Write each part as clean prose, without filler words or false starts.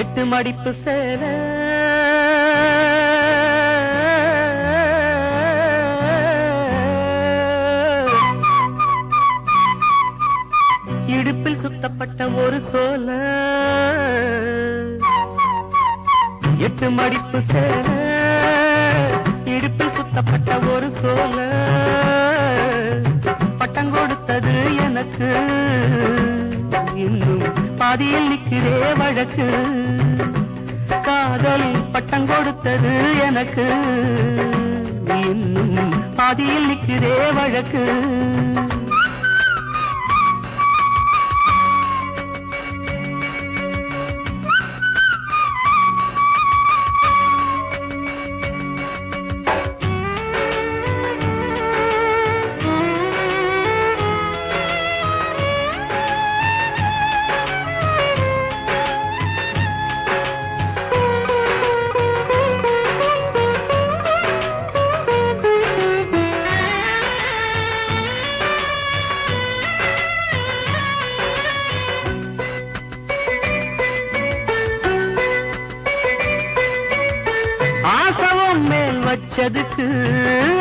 எட்டு மடிப்பு சேல இடுப்பில் சுத்தப்பட்ட ஒரு சோல எட்டு மடிப்பு சேல இடுப்பில் சுத்தப்பட்ட ஒரு சோல பட்டம் கொடுத்தது எனக்கு இன்னும் பாதியில் நிற்கிறே வழக்கு காதல் பட்டம் கொடுத்தது எனக்கு இன்னும் பாதியில் நிற்கிறே வழக்கு வச்சதுக்கு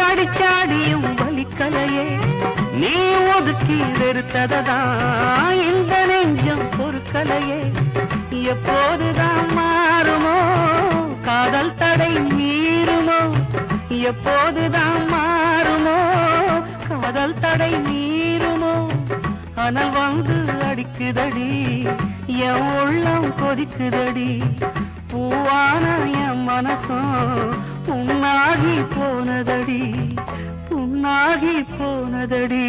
அடிச்சாடியும் வலிக்கலையே நீ ஒதுக்கி வெறுத்ததான் இந்த நெஞ்சம் பொறுக்கலையே எப்போதுதான் மாறுமோ காதல் தடை மீறுமோ எப்போதுதான் மாறுமோ காதல் தடை மீறுமோ அனல் வந்து அடிக்குதடி என் உள்ளம் கொதிக்குதடி பூவான என் மனசும் புண்ணாகி போனதடி புண்ணாகி போனதடி